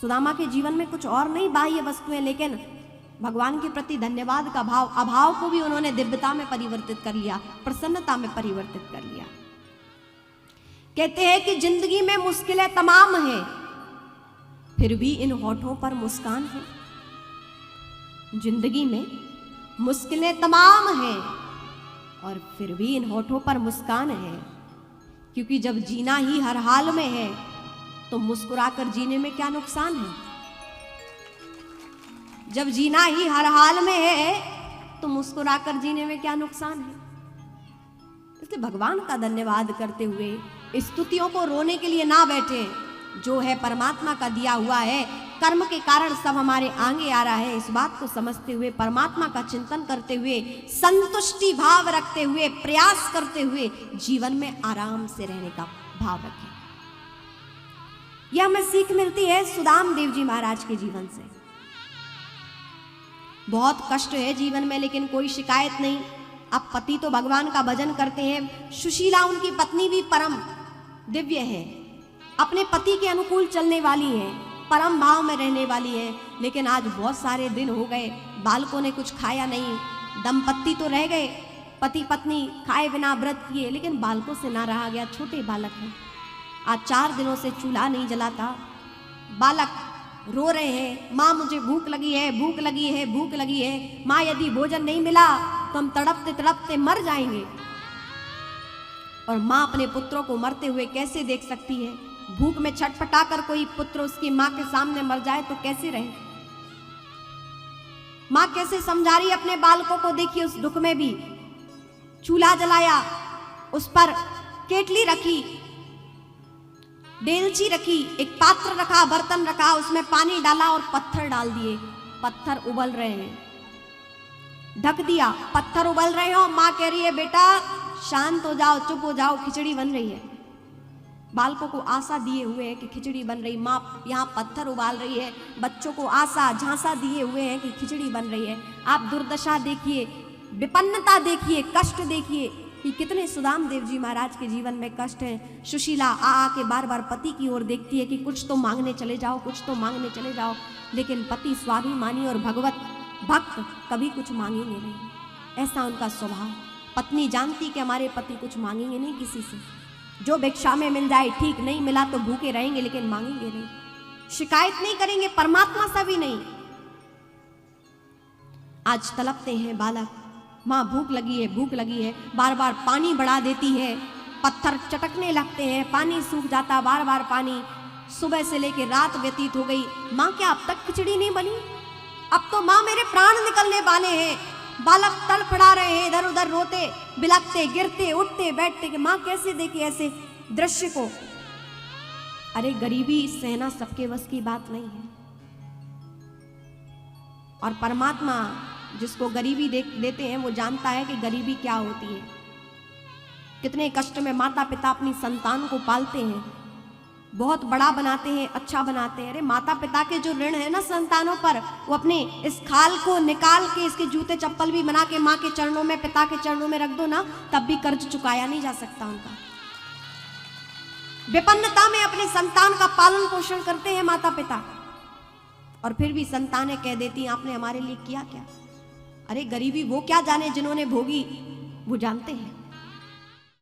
सुदामा के जीवन में कुछ और नहीं बाह्य वस्तुएं, लेकिन भगवान के प्रति धन्यवाद का भाव, अभाव को भी उन्होंने दिव्यता में परिवर्तित कर लिया, प्रसन्नता में परिवर्तित कर लिया। कहते हैं कि जिंदगी में मुश्किलें तमाम हैं, फिर भी इन होठों पर मुस्कान है। जिंदगी में मुश्किलें तमाम हैं और फिर भी इन होठों पर मुस्कान है, क्योंकि जब जीना ही हर हाल में है तो मुस्कुराकर जीने में क्या नुकसान है। जब जीना ही हर हाल में है तो मुस्कुराकर जीने में क्या नुकसान है। इसलिए भगवान का धन्यवाद करते हुए स्तुतियों को रोने के लिए ना बैठे। जो है परमात्मा का दिया हुआ है, कर्म के कारण सब हमारे आगे आ रहा है, इस बात को समझते हुए, परमात्मा का चिंतन करते हुए, संतुष्टि भाव रखते हुए, प्रयास करते हुए जीवन में आराम से रहने का भाव रखें। यह हमें सीख मिलती है सुदाम देव जी महाराज के जीवन से। बहुत कष्ट है जीवन में, लेकिन कोई शिकायत नहीं। अब पति तो भगवान का भजन करते हैं, सुशीला उनकी पत्नी भी परम दिव्य है, अपने पति के अनुकूल चलने वाली है, परम भाव में रहने वाली है। लेकिन आज बहुत सारे दिन हो गए, बालकों ने कुछ खाया नहीं, दंपत्ति तो रह गए, पति पत्नी खाए बिना व्रत किए, लेकिन बालकों से ना रहा गया। छोटे बालक हैं, आज 4 दिनों से चूल्हा नहीं जलाता, बालक रो रहे हैं, माँ मुझे भूख लगी है, भूख लगी है, भूख लगी है, माँ यदि भोजन नहीं मिला तो हम तड़पते तड़पते मर जाएंगे। और माँ अपने पुत्रों को मरते हुए कैसे देख सकती है। भूख में छटपटा कर कोई पुत्र उसकी माँ के सामने मर जाए तो कैसे रहे। माँ कैसे समझा रही अपने बालकों को, देखिए उस दुख में भी। चूल्हा जलाया, उस पर केटली रखी, डेलची रखी, एक पात्र रखा, बर्तन रखा, उसमें पानी डाला और पत्थर डाल दिए। पत्थर उबल रहे हैं, ढक दिया, पत्थर उबल रहे हो। माँ कह रही है बेटा शांत हो जाओ, चुप हो जाओ, खिचड़ी बन रही है। बालकों को आशा दिए हुए है कि खिचड़ी बन रही, माँ यहाँ पत्थर उबाल रही है, बच्चों को आशा झांसा दिए हुए हैं कि खिचड़ी बन रही है। आप दुर्दशा देखिए, विपन्नता देखिए, कष्ट देखिए कि कितने सुदाम देव जी महाराज के जीवन में कष्ट है। सुशीला आ के बार बार पति की ओर देखती है कि कुछ तो मांगने चले जाओ, कुछ तो मांगने चले जाओ, लेकिन पति स्वाभिमानी और भगवत भक्त कभी कुछ मांगेंगे नहीं। ऐसा उनका स्वभाव। पत्नी जानती कि हमारे पति कुछ मांगेंगे नहीं किसी से, जो भिक्षा में मिल जाए ठीक, नहीं मिला तो भूखे रहेंगे, लेकिन मांगेंगे नहीं, शिकायत नहीं करेंगे, परमात्मा सा भी नहीं। आज तड़पते हैं बालक, माँ भूख लगी है, भूख लगी है, बार बार पानी बढ़ा देती है, पत्थर चटकने लगते हैं, पानी सूख जाता, बार बार पानी। सुबह से लेकर रात व्यतीत हो गई, माँ क्या अब तक खिचड़ी नहीं बनी? अब तो माँ मेरे प्राण निकलने वाले हैं। बालक तड़फड़ा रहे हैं, इधर उधर रोते बिलखते, गिरते उठते बैठते कि माँ कैसे देखे ऐसे दृश्य को। अरे गरीबी सहना सबके बस की बात नहीं है, और परमात्मा जिसको गरीबी देते हैं वो जानता है कि गरीबी क्या होती है। कितने कष्ट में माता पिता अपनी संतान को पालते हैं, बहुत बड़ा बनाते हैं, अच्छा बनाते हैं। अरे माता पिता के जो ऋण है ना संतानों पर, वो अपने इस खाल को निकाल के इसके जूते चप्पल भी बना के माँ के चरणों में, पिता के चरणों में रख दो ना, तब भी कर्ज चुकाया नहीं जा सकता उनका। विपन्नता में अपने संतान का पालन पोषण करते हैं माता पिता, और फिर भी संतानें कह देती हैं आपने हमारे लिए किया क्या। अरे गरीबी वो क्या जाने, जिन्होंने भोगी वो जानते हैं।